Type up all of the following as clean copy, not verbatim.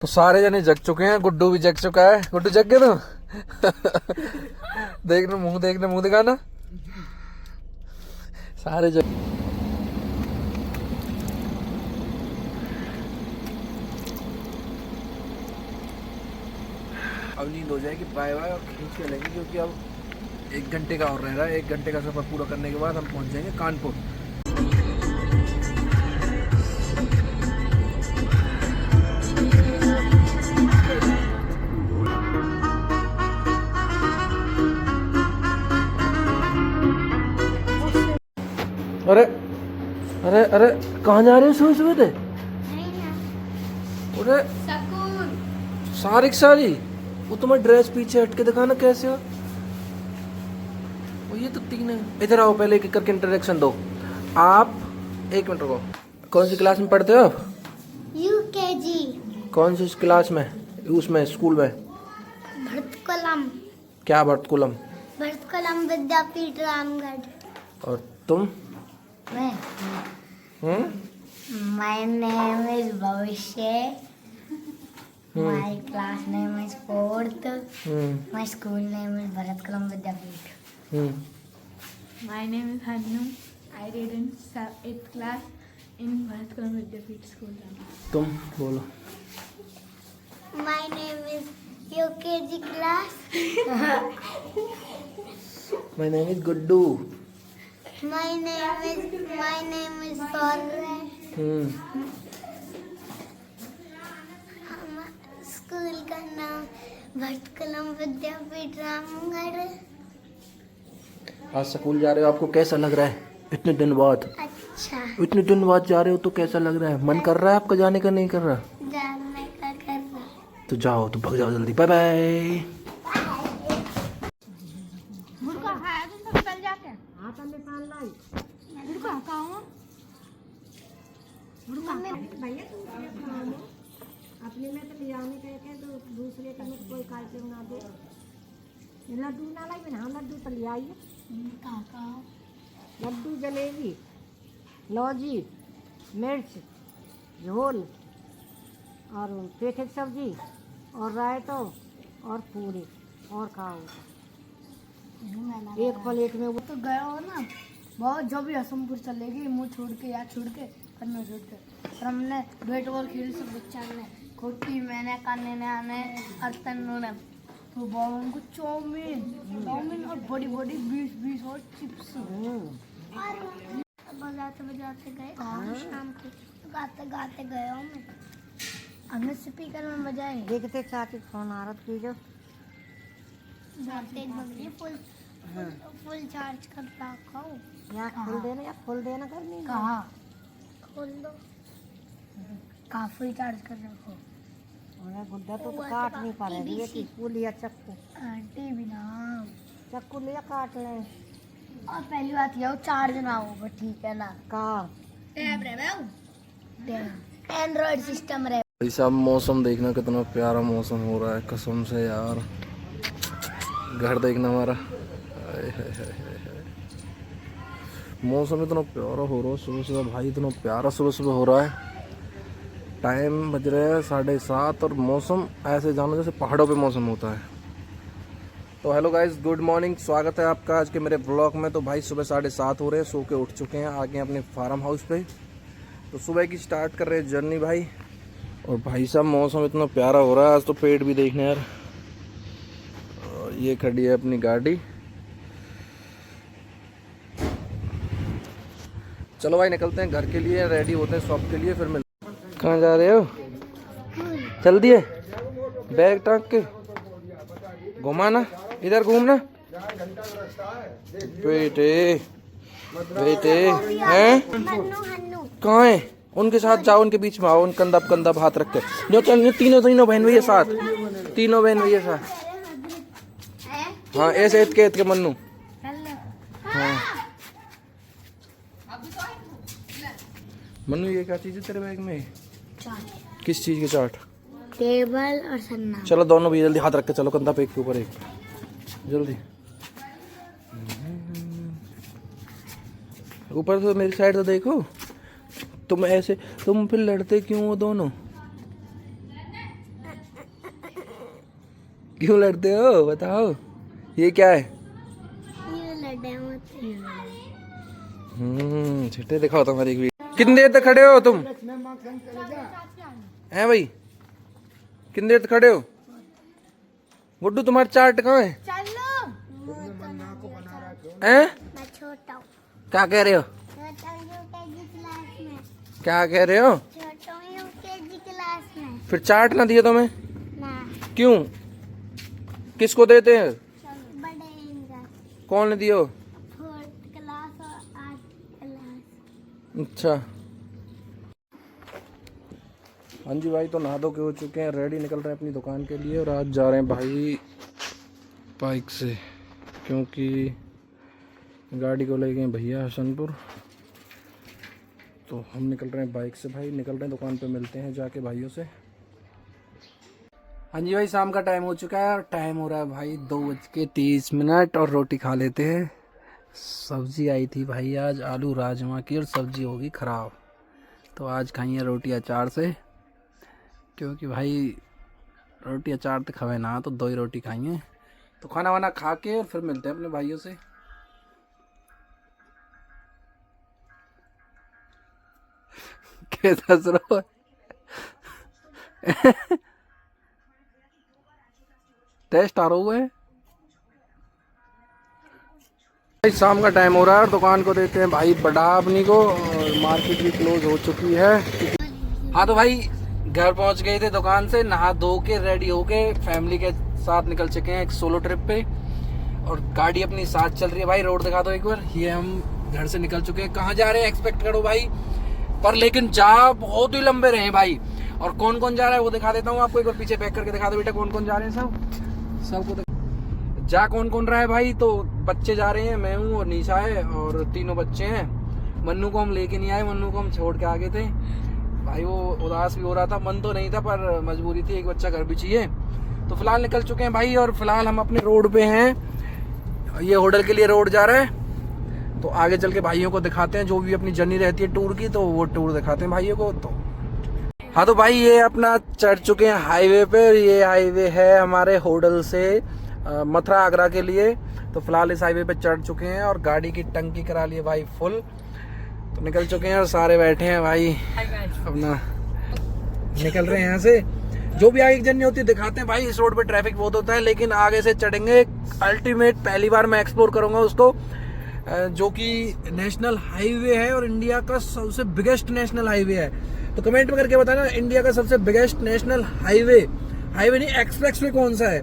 तो सारे जने जग चुके हैं, गुड्डू भी जग चुका है। गुड्डू जग गए तो देखने मुंह दिखाना। सारे जग। अब नींद हो जाएगी, बाय बाय, और खींच के लेंगे क्योंकि अब 1 घंटे का और रह रहा है। 1 घंटे का सफर पूरा करने के बाद हम पहुंच जाएंगे कानपुर। अरे अरे अरे, कहाँ जा रहे हो सुबह सुबह? अरे सारी सारी वो तुम्हारी ड्रेस पीछे हट के दिखाना कैसे हो। वो ये तो 3 है। इधर आओ, पहले एक करके इंट्रोडक्शन दो। आप 1 मिनट रुको। कौन सी क्लास में पढ़ते हो आप? यूकेजी। कौन सी क्लास में? उसमें स्कूल में? भरतकुलम। क्या भरतकुलम? भरतकुलम विद्यापीठ रामगढ़। और तुम? मैं my name is Bhavishya. My class name is 4th। My school name is Bharatkulam Vidyapeeth. My name is Hannu. I read in 8th class in Bharatkulam Vidyapeeth School. तुम बोलो। My name is UKG class. My name is Guddu. My name is Saurabh. School का नाम भरतकुलम विद्यापीठ रामगढ़। आज school जा रहे हो, आपको कैसा लग रहा है? इतने दिन बाद जा रहे हो तो कैसा लग रहा है? मन कर रहा है आपका जाने का? नहीं कर रहा? जानने का कर रहा। तो जाओ, तो भाग जाओ जल्दी। Bye bye. अपने में तो ले आने के तो दूसरे का में कोई काल के बना दे। लड्डू ना लाई बना, लड्डू तो ले आइए। लड्डू, जलेबी, लौजी, मिर्च, झोल और पेठे की सब्जी और रायतो और पूरी और खाओ। एक प्लेट में वो तो गया हो ना बहुत, जब भी हसनपुर चलेगी मुँह छोड़ के या छोड़ के करना छोड़ के। और हमने बैट बॉल खेली सब बच्चा ने खोटी मैंने काने ने आने और तन्नू ने तो बाबू को चाउमीन और बड़ी बड़ी 20 और चिप्स। बजाते गए शाम को, गाते गाते गए मैं। हमने स्पीकर में बजाए। देखते चाची फोन आ रहा थी जो फुल चार्ज कर रखा हूँ। यहाँ खोल देना करनी। कहाँ खोल दो। कहाँ फुल चार्ज कर रखो? उन्हें गुड्डा तो काट नहीं पा रहे। ये चक्कू लिया, चक्कू आंटी बिना चक्कू लिया, काट ले। और पहली बात यह चार्ज ना हो, बस ठीक है ना। कहाँ एंड्रॉइड सिस्टम रहे। ऐसा मौसम देखना, कितना प्यारा मौसम हो रहा है कसम से यार। घर देखना हमारा, हाय हाय हाय हाय। मौसम इतना प्यारा हो रहा है सुबह सुबह भाई, इतना प्यारा सुबह सुबह हो रहा है। टाइम बज रहा है 7:30 और मौसम ऐसे जानो जैसे पहाड़ों पे मौसम होता है। तो हेलो गाइस, गुड मॉर्निंग, स्वागत है आपका आज के मेरे ब्लॉग में। तो भाई सुबह 7:30 हो रहे हैं, सो के उठ चुके हैं, आगे अपने फार्म हाउस पे। तो सुबह की स्टार्ट कर रहे हैं जर्नी भाई। और भाई साहब मौसम इतना प्यारा हो रहा है आज, तो पेड़ भी देखने यार। और ये खड़ी है अपनी गाड़ी। चलो भाई निकलते हैं घर के लिए, रेडी होते हैं शॉप के लिए, फिर मिलते हैं। कहाँ जा रहे हो? चल दिए बैग टांग के? घुमाना, इधर घूमना। बेटे हैं कहाँ है? उनके साथ जाओ, उनके बीच में आओ, उन कंधा कंधा हाथ रख के जो चल। तीनों बहन भैया साथ, तीनों बहन भैया साथ। हाँ ऐसे इत के मन्नू। हाँ मन्नू, ये क्या चीज है तेरे बैग में? किस चीज के चाट? टेबल और सन्ना। चलो दोनों भी जल्दी हाथ रख के चलो, कंधा पे एक के ऊपर एक, जल्दी। ऊपर से मेरी साइड तो देखो। तुम फिर लड़ते क्यों हो दोनों? क्यों लड़ते हो बताओ? ये क्या है? ये लड़े होते हैं। छिट्टे दिखाओ तुम्हारी एक वीडियो। कितनी देर तक खड़े हो तुम? हैं भाई कितनी देर तक खड़े हो? गुड्डू तुम्हारा चार्ट कहाँ है? हैं? मैं छोटा हूँ। क्या कह रहे हो? छोटा हूँ यूकेजी क्लास में। क्या कह रहे हो? छोटा हूँ यूकेजी क्लास में। फिर चार्ट ना दिए तुम्हें? ना क्यों? किसको देते हैं? बड़े इंगा कौन ने दियो? 4th क्लास और 8th क्लास। अच्छा हाँ जी भाई, तो नहा धो के हो चुके हैं, रेडी, निकल रहे हैं अपनी दुकान के लिए। और आज जा रहे हैं भाई बाइक से, क्योंकि गाड़ी को ले गए भैया हसनपुर, तो हम निकल रहे हैं बाइक से भाई। निकल रहे हैं दुकान पे, मिलते हैं जाके भाइयों से। हाँ जी भाई, शाम का टाइम हो चुका है और टाइम हो रहा है भाई 2:30 और रोटी खा लेते हैं। सब्जी आई थी भाई आज आलू राजमा की, और सब्जी होगी ख़राब, तो आज खाइए रोटी अचार से, क्योंकि भाई रोटी अचार तो खवे ना, तो 2 ही रोटी खाइए। तो खाना वाना खा के और फिर मिलते हैं अपने भाइयों से। कैसा सरो टेस्ट आ रहा है भाई। शाम का टाइम हो रहा है और दुकान को देते हैं भाई बड़ा अपनी को, और मार्केट भी क्लोज हो चुकी है। हाँ तो भाई घर पहुंच गए थे दुकान से, नहा धो के रेडी होके फैमिली के साथ निकल चुके हैं एक सोलो ट्रिप पे, और गाड़ी अपनी साथ चल रही है भाई। रोड दिखा दो एक बार। ये हम घर से निकल चुके हैं, कहाँ जा रहे हैं एक्सपेक्ट करो भाई, पर लेकिन जा बहुत ही लंबे रहे हैं भाई। और कौन कौन जा रहा है वो दिखा देता हूँ आपको, एक बार पीछे बैक करके दिखा दो बेटा, कौन कौन जा रहे हैं सबको जा कौन कौन रहा है भाई। तो बच्चे जा रहे हैं, मैं हूँ और निशा है, और 3 बच्चे हैं। मन्नू को हम लेके नहीं आए, मन्नू को हम छोड़ के आ गए थे भाई। वो उदास भी हो रहा था, मन तो नहीं था पर मजबूरी थी, एक बच्चा घर भी चाहिए। तो फिलहाल निकल चुके हैं भाई, और फिलहाल हम अपने रोड पे हैं। ये होटल के लिए रोड जा रहा है, तो आगे चल के भाइयों को दिखाते हैं, जो भी अपनी जर्नी रहती है टूर की, तो वो टूर दिखाते हैं भाइयों को। तो हाँ तो भाई ये अपना चढ़ चुके हैं हाईवे पे। ये हाईवे है हमारे होटल से मथुरा आगरा के लिए। तो फिलहाल इस हाईवे पे चढ़ चुके हैं और गाड़ी की टंकी करा ली है भाई फुल। तो निकल चुके हैं और सारे बैठे हैं भाई, अपना निकल रहे हैं यहाँ से। जो भी आगे की जर्नी होती है दिखाते हैं भाई। इस रोड पे ट्रैफिक बहुत होता है, लेकिन आगे से चढ़ेंगे अल्टीमेट, पहली बार मैं एक्सप्लोर करूंगा उसको, जो कि नेशनल हाईवे है और इंडिया का सबसे बिगेस्ट नेशनल हाईवे है। तो कमेंट में करके बताना इंडिया का सबसे बिगेस्ट नेशनल हाईवे नहीं एक्सप्रेसवे कौन सा है।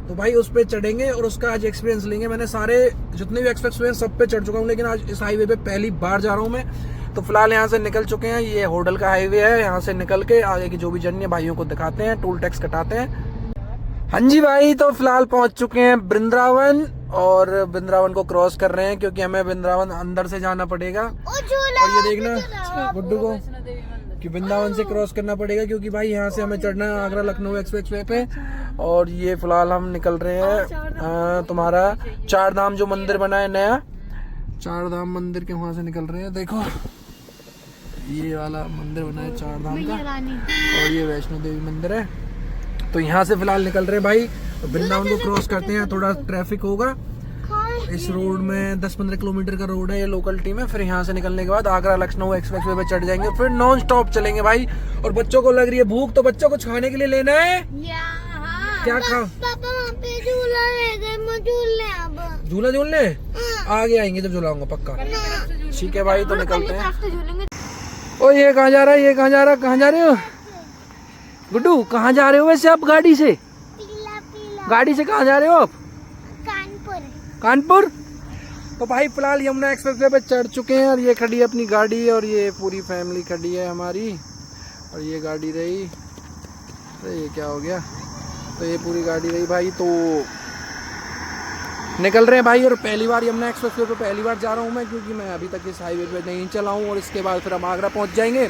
तो भाई उस पे चढ़ेंगे और उसका आज एक्सपीरियंस लेंगे। मैंने सारे जितने भी एक्सप्रेसवे हैं सब पे चढ़ चुका हूँ, लेकिन आज इस हाईवे पे पहली बार जा रहा हूँ मैं। तो फिलहाल यहाँ से निकल चुके हैं, ये होटल का हाईवे है। यहाँ से निकल के आगे की जो भी जर्नी है भाइयों को दिखाते हैं, टोल टैक्स कटाते हैं। हाँ जी भाई, तो फिलहाल पहुंच चुके हैं वृंदावन, और वृंदावन को क्रॉस कर रहे हैं, क्योंकि हमें वृंदावन अंदर से जाना पड़ेगा। और ये देखना गुड्डू को कि वृंदावन से क्रॉस करना पड़ेगा, क्योंकि भाई यहाँ से हमें चढ़ना है आगरा लखनऊ एक्सप्रेसवे पे। और ये फिलहाल हम निकल रहे हैं तुम्हारा 4 धाम जो मंदिर बना है नया, 4 धाम मंदिर के वहां से निकल रहे हैं। देखो ये वाला मंदिर बना है 4 धाम का, और ये वैष्णो देवी मंदिर है। तो यहाँ से फिलहाल निकल रहे हैं भाई, वृंदावन को क्रॉस करते हैं। थोड़ा ट्रैफिक होगा इस रोड में, 10-15 किलोमीटर का रोड है ये, लोकलिटी में। फिर यहाँ से निकलने के बाद आगरा लखनऊ एक्सप्रेसवे पे चढ़ जाएंगे, फिर नॉन स्टॉप चलेंगे भाई। और बच्चों को लग रही है भूख, तो बच्चों को खाने के लिए लेना है। क्या खा पापा वहाँ पे झूला रहेगा, मैं झूलने अब झूला झूलने आगे आएंगे जब झूलाऊंगा पक्का। ठीक है भाई, तो निकलते हैं। ओ ये कहाँ जा रहा है, ये कहाँ जा रहा है, कहाँ जा रहे हो गुड्डू, कहाँ जा रहे हो वैसे आप गाड़ी से? गाड़ी से कहाँ जा रहे हो आप? कानपुर। तो भाई फिलहाल यमुना एक्सप्रेसवे पे चढ़ चुके हैं, और ये खड़ी है अपनी गाड़ी, और ये पूरी फैमिली खड़ी है हमारी, और ये गाड़ी रही। अरे ये क्या हो गया, तो ये पूरी गाड़ी रही भाई। तो निकल रहे हैं भाई, और पहली बार यमुना एक्सप्रेसवे पे पहली बार जा रहा हूँ मैं, क्योंकि मैं अभी तक इस हाईवे पे नहीं चला हूँ। और इसके बाद फिर हम आगरा पहुँच जाएंगे।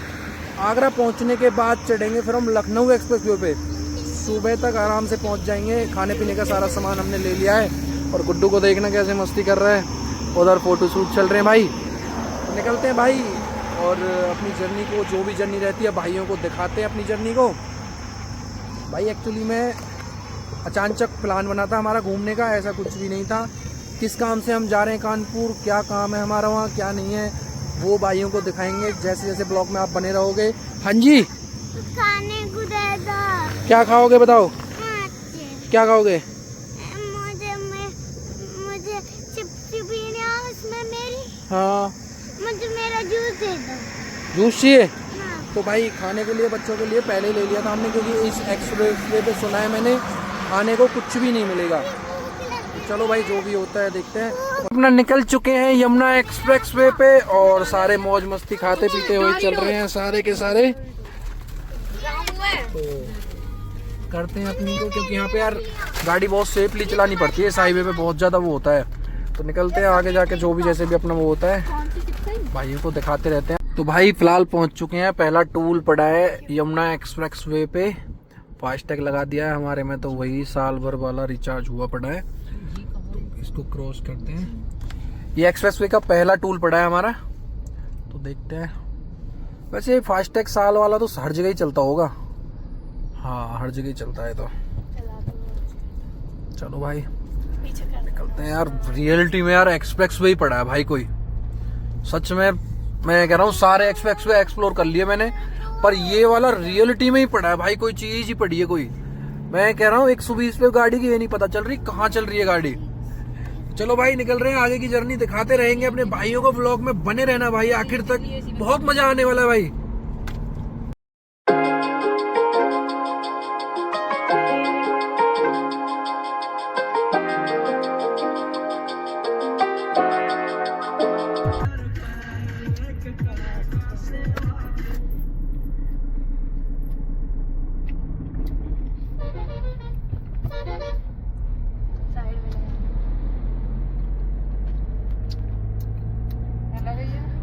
आगरा पहुँचने के बाद चढ़ेंगे फिर हम लखनऊ एक्सप्रेसवे पे, सुबह तक आराम से पहुँच जाएंगे। खाने पीने का सारा सामान हमने ले लिया है, और गुड्डू को देखना कैसे मस्ती कर रहा है, उधर फोटो शूट चल रहे हैं भाई। तो निकलते हैं भाई, और अपनी जर्नी को, जो भी जर्नी रहती है भाइयों को दिखाते हैं अपनी जर्नी को। भाई एक्चुअली मैं अचानक प्लान बना था हमारा घूमने का, ऐसा कुछ भी नहीं था। किस काम से हम जा रहे हैं कानपुर, क्या काम है हमारा वहाँ, क्या नहीं है, वो भाइयों को दिखाएंगे जैसे जैसे ब्लॉग में आप बने रहोगे। हाँ जी, खाने को दे दो। क्या खाओगे बताओ, क्या खाओगे? मुझे चिप्स पीने और उसमें मेरी, हाँ मुझे मेरा जूस दे दो। जूस चाहिए? हाँ। तो भाई खाने के लिए बच्चों के लिए पहले ही ले लिया था हमने, क्योंकि इस एक्सप्रेस वे पे सुना है मैंने खाने को कुछ भी नहीं मिलेगा। चलो भाई जो भी होता है देखते हैं। अपना निकल चुके हैं यमुना एक्सप्रेस वे पे और सारे मौज मस्ती खाते पीते हुए चल रहे हैं सारे के सारे। तो करते हैं अपनी को, क्योंकि यहाँ पे यार गाड़ी बहुत सेफली चलानी पड़ती है, इस हाईवे पे बहुत ज़्यादा वो होता है। तो निकलते हैं आगे जाके, जो भी जैसे भी अपना वो होता है भाइयों को दिखाते रहते हैं। तो भाई फिलहाल पहुँच चुके हैं, पहला टूल पड़ा है यमुना एक्सप्रेस वे पे। फास्टैग लगा दिया है हमारे में, तो वही साल भर वाला रिचार्ज हुआ पड़ा है। तो इसको क्रॉस करते हैं, ये एक्सप्रेस वे का पहला टूल पड़ा है हमारा, तो देखते हैं। वैसे फास्टैग साल वाला तो हर जगह ही चलता होगा, हाँ हर जगह ही चलता है। तो चलो भाई निकलते हैं यार। रियलिटी में यार एक्सप्रेस वे ही पड़ा है भाई, कोई सच में मैं कह रहा हूँ सारे एक्सप्रेस वे एक्सप्लोर कर लिए मैंने, पर ये वाला रियलिटी में ही पड़ा है भाई, कोई चीज ही पड़ी है कोई। मैं कह रहा हूँ 120 पे गाड़ी की ये नहीं पता चल रही कहाँ चल रही है गाड़ी। चलो भाई निकल रहे हैं, आगे की जर्नी दिखाते रहेंगे अपने भाइयों को, व्लॉग में बने रहना भाई आखिर तक, बहुत मजा आने वाला है भाई।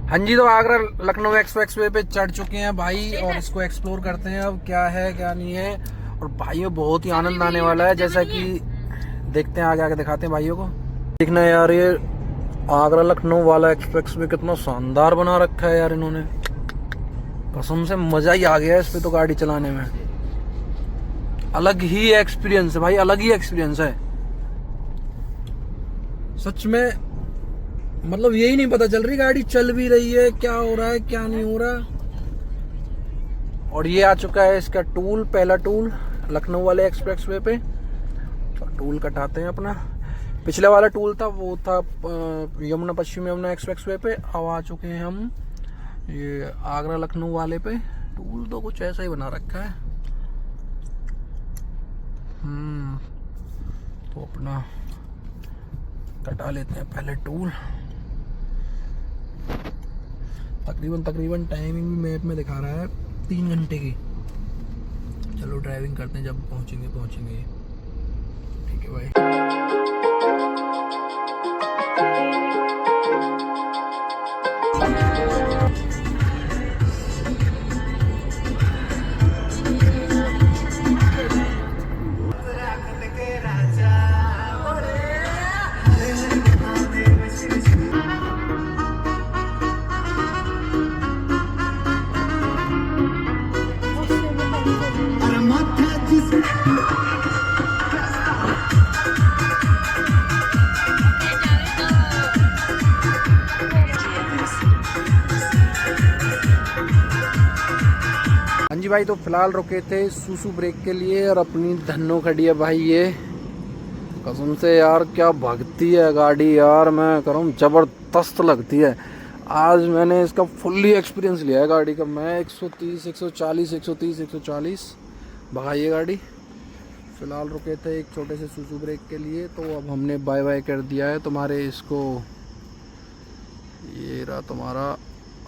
हाँ जी, तो आगरा लखनऊ एक्सप्रेस वे पे चढ़ चुके हैं भाई, और इसको एक्सप्लोर करते हैं अब क्या है क्या नहीं है। और भाइयों बहुत ही आनंद आने वाला है, जैसा कि देखते हैं आगे आगे दिखाते हैं भाइयों को। देखना यार ये आगरा लखनऊ वाला एक्सप्रेस वे कितना शानदार बना रखा है यार इन्होंने, कसम से मजा ही आ गया इस पे तो गाड़ी चलाने में। अलग ही एक्सपीरियंस है भाई, अलग ही एक्सपीरियंस है सच में। मतलब यही नहीं पता चल रही गाड़ी चल भी रही है, क्या हो रहा है क्या नहीं हो रहा। और ये आ चुका है इसका टूल, पहला टूल लखनऊ वाले एक्सप्रेस वे पे। तो टूल कटाते हैं अपना। पिछले वाला टूल था वो था यमुना पश्चिम यमुना एक्सप्रेस वे पे, अब आ चुके हैं हम ये आगरा लखनऊ वाले पे। टूल तो कुछ ऐसा ही बना रखा है। तो अपना कटा लेते हैं पहले टूल। तकरीबन टाइमिंग भी मैप में दिखा रहा है 3 घंटे की। चलो ड्राइविंग करते हैं, जब पहुंचेंगे ठीक है भाई। हाँ जी भाई, तो फिलहाल रुके थे सूसू ब्रेक के लिए और अपनी धन्नो खड़ी है भाई। ये कसम से यार क्या भागती है गाड़ी यार, मैं कह रहा हूँ जबरदस्त लगती है। आज मैंने इसका फुल्ली एक्सपीरियंस लिया है गाड़ी का। मैं 130 140 130 140 भगाई है गाड़ी। फिलहाल रुके थे एक छोटे से सूसू ब्रेक के लिए, तो अब हमने बाय बाय कर दिया है तुम्हारे इसको। ये रहा तुम्हारा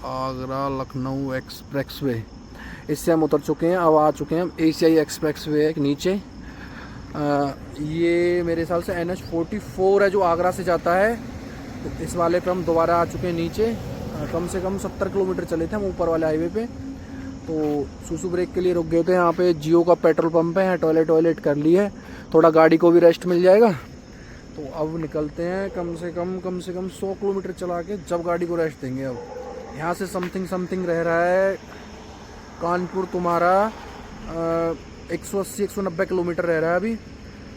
आगरा लखनऊ एक्सप्रेस वे, इससे हम उतर चुके हैं। अब आ चुके हैं हम एशियाई एक्सप्रेस वे एक नीचे। ये मेरे हिसाब से NH44 है जो आगरा से जाता है। तो इस वाले पे हम दोबारा आ चुके हैं नीचे। कम से कम 70 किलोमीटर चले थे हम ऊपर वाले हाईवे पे। तो सूसू ब्रेक के लिए रुक गए थे। यहाँ पे जियो का पेट्रोल पंप है, टॉयलेट कर ली है, थोड़ा गाड़ी को भी रेस्ट मिल जाएगा। तो अब निकलते हैं कम से कम 100 किलोमीटर चला के जब गाड़ी को रेस्ट देंगे। अब यहाँ से समथिंग रह रहा है कानपुर तुम्हारा 180 190 किलोमीटर रह रहा है अभी।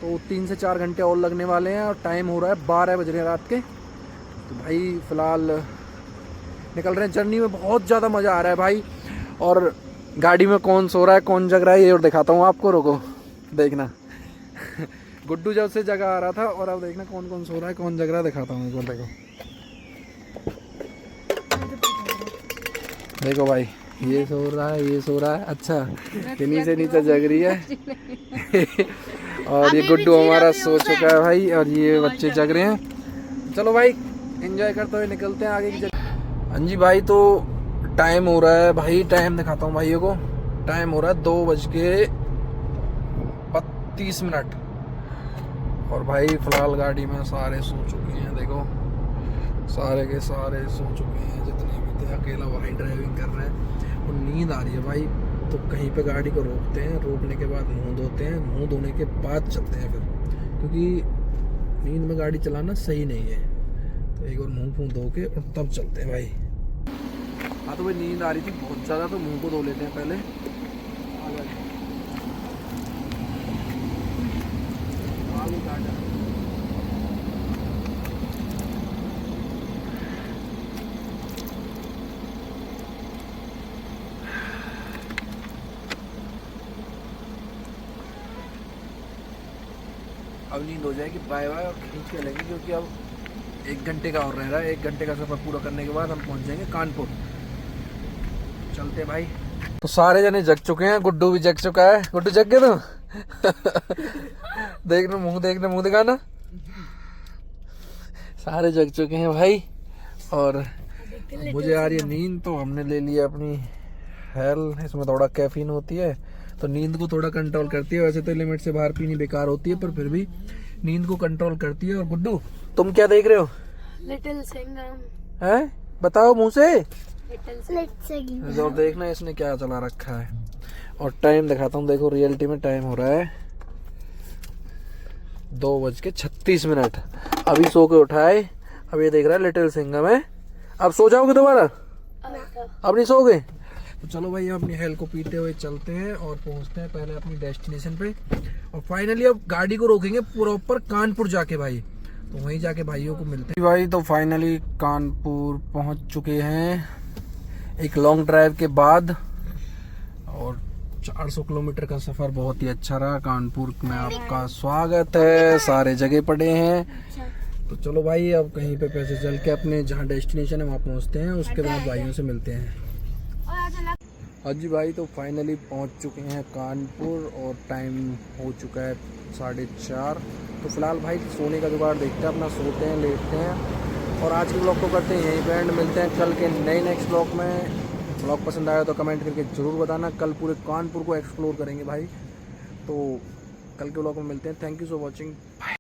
तो 3 से 4 घंटे और लगने वाले हैं और टाइम हो रहा है 12 बज रहे हैं रात के। तो भाई फ़िलहाल निकल रहे हैं जर्नी में। बहुत ज़्यादा मज़ा आ रहा है भाई। और गाड़ी में कौन सो रहा है कौन जग रहा है ये और दिखाता हूँ आपको, रुको देखना। गुड्डू जब से जगह आ रहा था और अब देखना कौन कौन सो रहा है कौन जग रहा है, दिखाता हूँ एक बार। देखो भाई, ये सो रहा है ये सो रहा है, अच्छा इन्हीं से नीचे जग रही है। और ये गुड्डू हमारा सो चुका है भाई और ये बच्चे जग रहे हैं। चलो भाई एंजॉय करते हुए निकलते हैं आगे की जगह। हाँ जी भाई, तो टाइम हो रहा है भाई, टाइम दिखाता हूँ भाइयों को। टाइम हो रहा है 2:32। और भाई फिलहाल गाड़ी में सारे सो चुके हैं, देखो सारे के सारे सो चुके हैं जितने भी थे। अकेला भाई ड्राइविंग कर रहे हैं और नींद आ रही है भाई। तो कहीं पे गाड़ी को रोकते हैं, रोकने के बाद मुंह धोते हैं, मुंह धोने के बाद चलते हैं फिर, क्योंकि नींद में गाड़ी चलाना सही नहीं है। तो एक बार मुंह फूंह धो के और तब चलते हैं भाई। हाँ तो भाई नींद आ रही थी बहुत ज़्यादा, तो मुंह को धो लेते हैं पहले। अब नींद हो जाएगी, बाय बाय, और खींच के लेंगे क्योंकि अब 1 घंटे का और रह रहा है। 1 घंटे का सफ़र पूरा करने के बाद हम पहुंच जाएंगे कानपुर। चलते भाई। तो सारे जने जग चुके हैं, गुड्डू भी जग चुका है। गुड्डू जग गए तो देखना मुंह, देखना मुंह दिखाना। सारे जग चुके हैं भाई और मुझे आ रही है नींद। तो हमने ले लिया अपनी हेल, इसमें थोड़ा कैफीन होती है तो नींद को थोड़ा कंट्रोल करती है। वैसे तो लिमिट से बाहर पीनी बेकार होती है पर फिर भी नींद को कंट्रोल करती है। और गुड्डू तुम क्या देख रहे हो? लिटिल सिंघम हैं, बताओ मुंह से। लिटिल और देखना इसने क्या चला रखा है। और टाइम दिखाता हूँ, देखो रियलिटी में टाइम हो रहा है 2:36। अभी सो के उठाए, अब ये देख रहा है लिटिल सिंघम है। अब सो जाओगे दोबारा? अब नहीं सोओगे? तो चलो भाई हम अपनी हेल को पीते हुए चलते हैं और पहुंचते हैं पहले अपनी डेस्टिनेशन पे। और फाइनली अब गाड़ी को रोकेंगे प्रॉपर कानपुर जाके भाई, तो वहीं जाके भाइयों को मिलते हैं भाई। तो फाइनली कानपुर पहुंच चुके हैं एक लॉन्ग ड्राइव के बाद। और 400 किलोमीटर का सफ़र बहुत ही अच्छा रहा। कानपुर में आपका स्वागत है, सारे जगह पड़े हैं। तो चलो भाई अब कहीं पे पैसे चल के अपने जहाँ डेस्टिनेशन है वहाँ पहुँचते हैं, उसके बाद भाइयों से मिलते हैं। हाँ जी भाई, तो फाइनली पहुँच चुके हैं कानपुर और टाइम हो चुका है 4:30। तो फिलहाल भाई सोने का जुगाड़ देखते हैं, अपना सोते हैं लेटते हैं। और आज के ब्लॉग को करते हैं यहीं पे एंड। मिलते हैं कल के नए नेक्स्ट ब्लॉग में। ब्लॉग पसंद आया तो कमेंट करके ज़रूर बताना। कल पूरे कानपुर को एक्सप्लोर करेंगे भाई। तो कल के ब्लॉग में मिलते हैं। Thank you for watching.